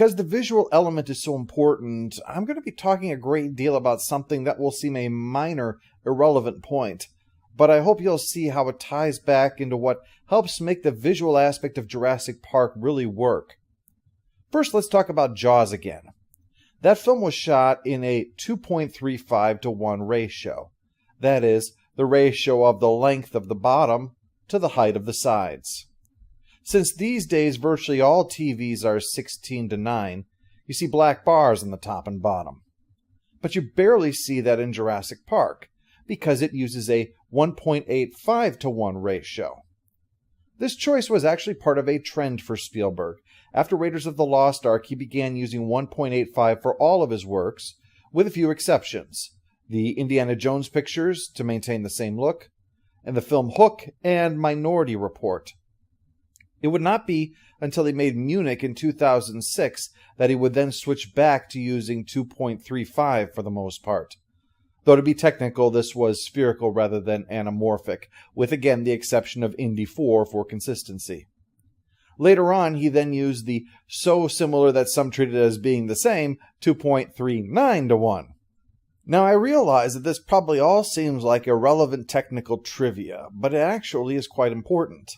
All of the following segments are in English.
Because the visual element is so important, I'm going to be talking a great deal about something that will seem a minor, irrelevant point, but I hope you'll see how it ties back into what helps make the visual aspect of Jurassic Park really work. First, let's talk about Jaws again. That film was shot in a 2.35 to 1 ratio. That is, the ratio of the length of the bottom to the height of the sides. Since these days virtually all TVs are 16 to 9, you see black bars on the top and bottom. But you barely see that in Jurassic Park, because it uses a 1.85 to 1 ratio. This choice was actually part of a trend for Spielberg. After Raiders of the Lost Ark, he began using 1.85 for all of his works, with a few exceptions. The Indiana Jones pictures, to maintain the same look, and the film Hook and Minority Report. It would not be until he made Munich in 2006 that he would then switch back to using 2.35 for the most part. Though to be technical, this was spherical rather than anamorphic, with again the exception of Indy 4 for consistency. Later on, he then used the so similar that some treated as being the same 2.39 to 1. Now I realize that this probably all seems like irrelevant technical trivia, but it actually is quite important.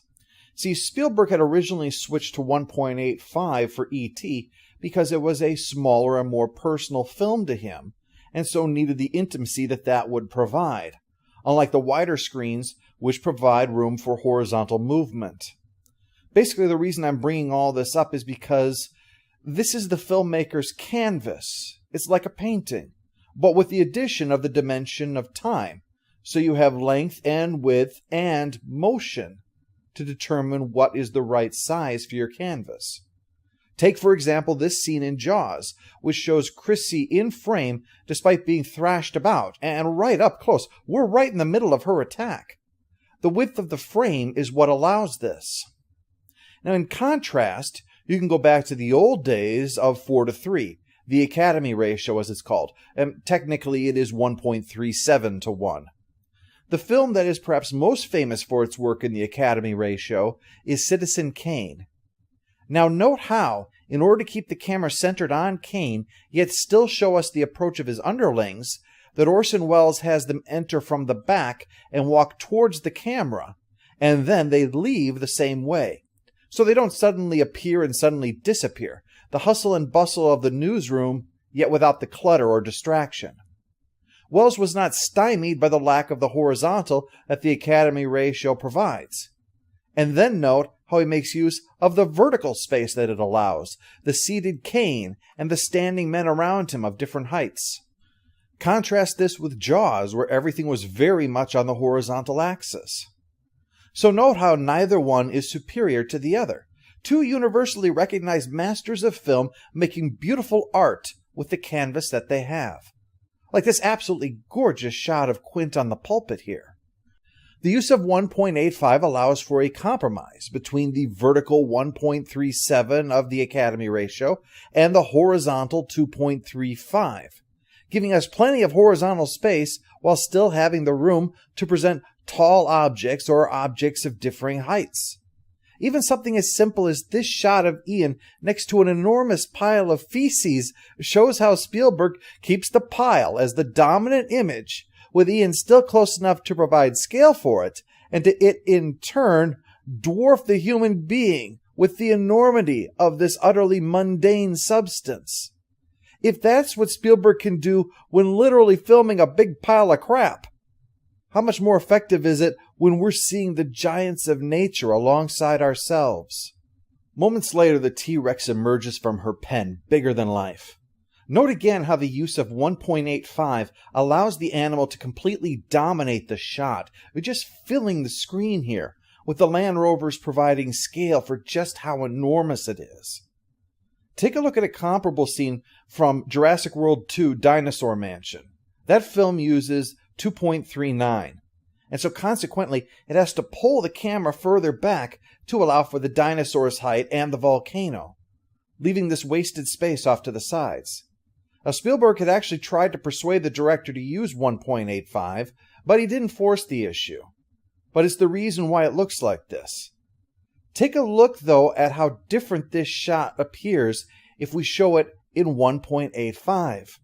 See, Spielberg had originally switched to 1.85 for E.T. because it was a smaller and more personal film to him, and so needed the intimacy that would provide, unlike the wider screens, which provide room for horizontal movement. Basically, the reason I'm bringing all this up is because this is the filmmaker's canvas. It's like a painting, but with the addition of the dimension of time, so you have length and width and motion to determine what is the right size for your canvas. Take, for example, this scene in Jaws, which shows Chrissy in frame despite being thrashed about, and right up close. We're right in the middle of her attack. The width of the frame is what allows this. Now, in contrast, you can go back to the old days of 4 to 3, the Academy ratio as it's called, and technically it is 1.37 to 1. The film that is perhaps most famous for its work in the Academy ratio is Citizen Kane. Now note how, in order to keep the camera centered on Kane, yet still show us the approach of his underlings, that Orson Welles has them enter from the back and walk towards the camera, and then they leave the same way. So they don't suddenly appear and suddenly disappear. The hustle and bustle of the newsroom, yet without the clutter or distraction. Welles was not stymied by the lack of the horizontal that the Academy ratio provides. And then note how he makes use of the vertical space that it allows, the seated Kane and the standing men around him of different heights. Contrast this with Jaws, where everything was very much on the horizontal axis. So note how neither one is superior to the other. Two universally recognized masters of film making beautiful art with the canvas that they have. Like this absolutely gorgeous shot of Quint on the pulpit here. The use of 1.85 allows for a compromise between the vertical 1.37 of the Academy ratio and the horizontal 2.35, giving us plenty of horizontal space while still having the room to present tall objects or objects of differing heights. Even something as simple as this shot of Ian next to an enormous pile of feces shows how Spielberg keeps the pile as the dominant image, with Ian still close enough to provide scale for it, and to it in turn dwarf the human being with the enormity of this utterly mundane substance. If that's what Spielberg can do when literally filming a big pile of crap, how much more effective is it when we're seeing the giants of nature alongside ourselves? Moments later, the T-Rex emerges from her pen, bigger than life. Note again how the use of 1.85 allows the animal to completely dominate the shot. We're just filling the screen here, with the Land Rovers providing scale for just how enormous it is. Take a look at a comparable scene from Jurassic World 2 Dinosaur Mansion. That film uses 2.39, and so consequently it has to pull the camera further back to allow for the dinosaur's height and the volcano, leaving this wasted space off to the sides. Now, Spielberg had actually tried to persuade the director to use 1.85, but he didn't force the issue. But it's the reason why it looks like this. Take a look, though, at how different this shot appears if we show it in 1.85.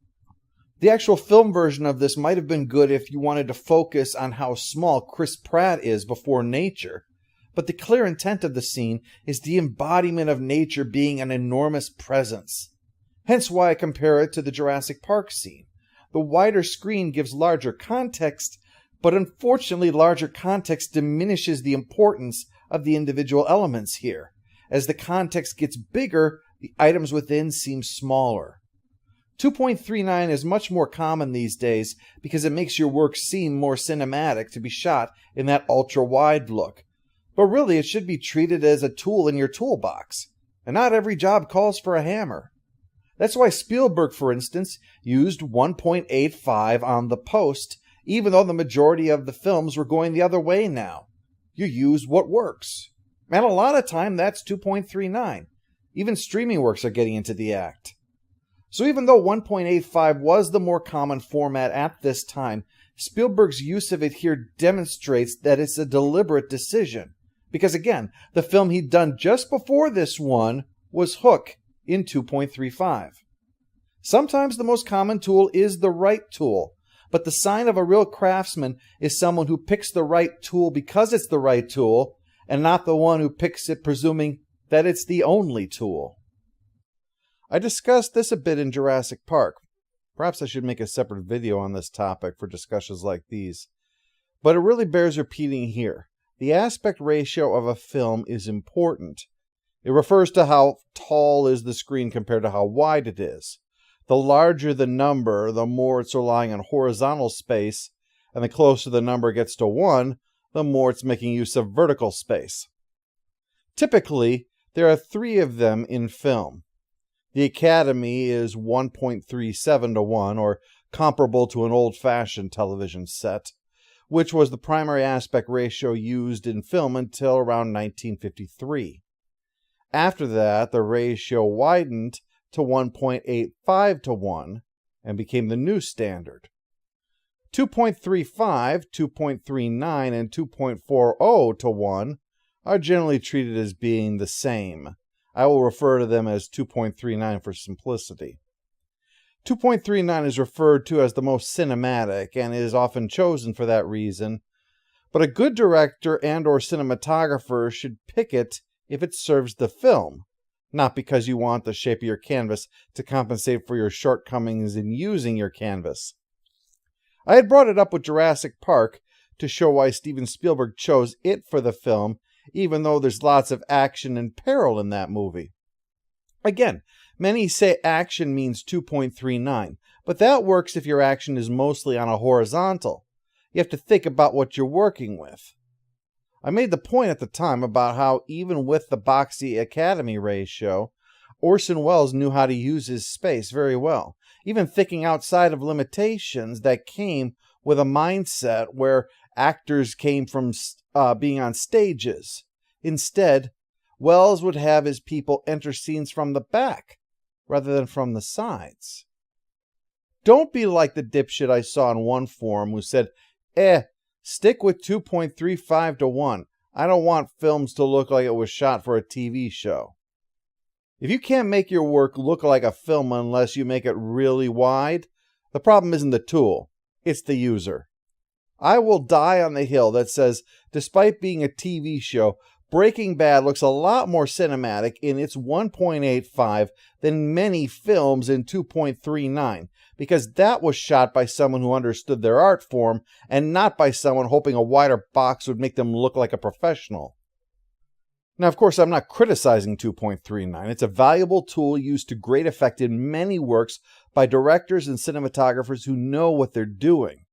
The actual film version of this might have been good if you wanted to focus on how small Chris Pratt is before nature, but the clear intent of the scene is the embodiment of nature being an enormous presence. Hence why I compare it to the Jurassic Park scene. The wider screen gives larger context, but unfortunately larger context diminishes the importance of the individual elements here. As the context gets bigger, the items within seem smaller. 2.39 is much more common these days because it makes your work seem more cinematic to be shot in that ultra-wide look. But really, it should be treated as a tool in your toolbox, and not every job calls for a hammer. That's why Spielberg, for instance, used 1.85 on the post, even though the majority of the films were going the other way now. You use what works. And a lot of time, that's 2.39. Even streaming works are getting into the act. So even though 1.85 was the more common format at this time, Spielberg's use of it here demonstrates that it's a deliberate decision. Because again, the film he'd done just before this one was Hook in 2.35. Sometimes the most common tool is the right tool, but the sign of a real craftsman is someone who picks the right tool because it's the right tool, and not the one who picks it presuming that it's the only tool. I discussed this a bit in Jurassic Park. Perhaps I should make a separate video on this topic for discussions like these. But it really bears repeating here. The aspect ratio of a film is important. It refers to how tall is the screen compared to how wide it is. The larger the number, the more it's relying on horizontal space, and the closer the number gets to 1, the more it's making use of vertical space. Typically, there are 3 of them in film. The Academy is 1.37 to 1, or comparable to an old-fashioned television set, which was the primary aspect ratio used in film until around 1953. After that, the ratio widened to 1.85 to 1 and became the new standard. 2.35, 2.39, and 2.40 to 1 are generally treated as being the same. I will refer to them as 2.39 for simplicity. 2.39 is referred to as the most cinematic and is often chosen for that reason, but a good director and or cinematographer should pick it if it serves the film, not because you want the shape of your canvas to compensate for your shortcomings in using your canvas. I had brought it up with Jurassic Park to show why Steven Spielberg chose it for the film, even though there's lots of action and peril in that movie. Again, many say action means 2.39, but that works if your action is mostly on a horizontal. You have to think about what you're working with. I made the point at the time about how even with the boxy Academy ratio, Orson Welles knew how to use his space very well, even thinking outside of limitations that came with a mindset where actors came from being on stages. Instead, Welles would have his people enter scenes from the back rather than from the sides. Don't be like the dipshit I saw in one forum who said, stick with 2.35 to 1. I don't want films to look like it was shot for a TV show. If you can't make your work look like a film unless you make it really wide, the problem isn't the tool, it's the user. I will die on the hill that says, despite being a TV show, Breaking Bad looks a lot more cinematic in its 1.85 than many films in 2.39, because that was shot by someone who understood their art form and not by someone hoping a wider box would make them look like a professional. Now, of course, I'm not criticizing 2.39. It's a valuable tool used to great effect in many works by directors and cinematographers who know what they're doing.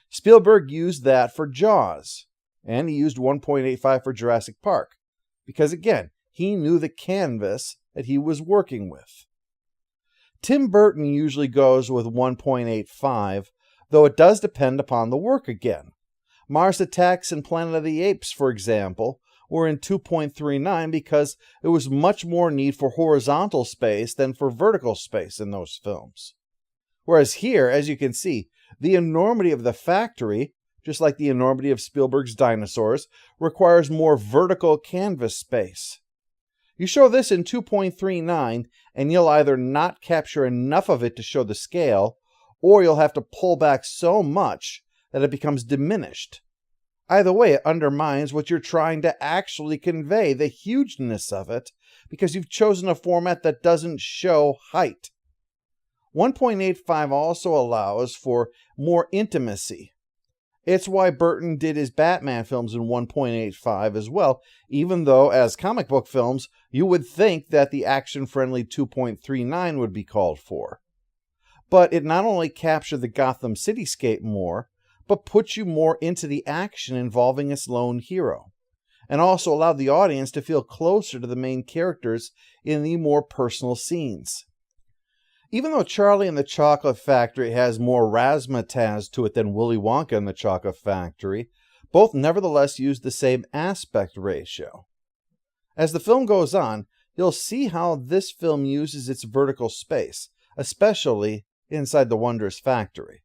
Spielberg used that for Jaws, and he used 1.85 for Jurassic Park, because again, he knew the canvas that he was working with. Tim Burton usually goes with 1.85, though it does depend upon the work again. Mars Attacks and Planet of the Apes, for example, were in 2.39 because there was much more need for horizontal space than for vertical space in those films. Whereas here, as you can see, the enormity of the factory, just like the enormity of Spielberg's dinosaurs, requires more vertical canvas space. You show this in 2.39, and you'll either not capture enough of it to show the scale, or you'll have to pull back so much that it becomes diminished. Either way, it undermines what you're trying to actually convey, the hugeness of it, because you've chosen a format that doesn't show height. 1.85 also allows for more intimacy. It's why Burton did his Batman films in 1.85 as well, even though, as comic book films, you would think that the action-friendly 2.39 would be called for. But it not only captured the Gotham cityscape more, but put you more into the action involving its lone hero, and also allowed the audience to feel closer to the main characters in the more personal scenes. Even though Charlie and the Chocolate Factory has more razzmatazz to it than Willy Wonka and the Chocolate Factory, both nevertheless use the same aspect ratio. As the film goes on, you'll see how this film uses its vertical space, especially inside the Wondrous Factory.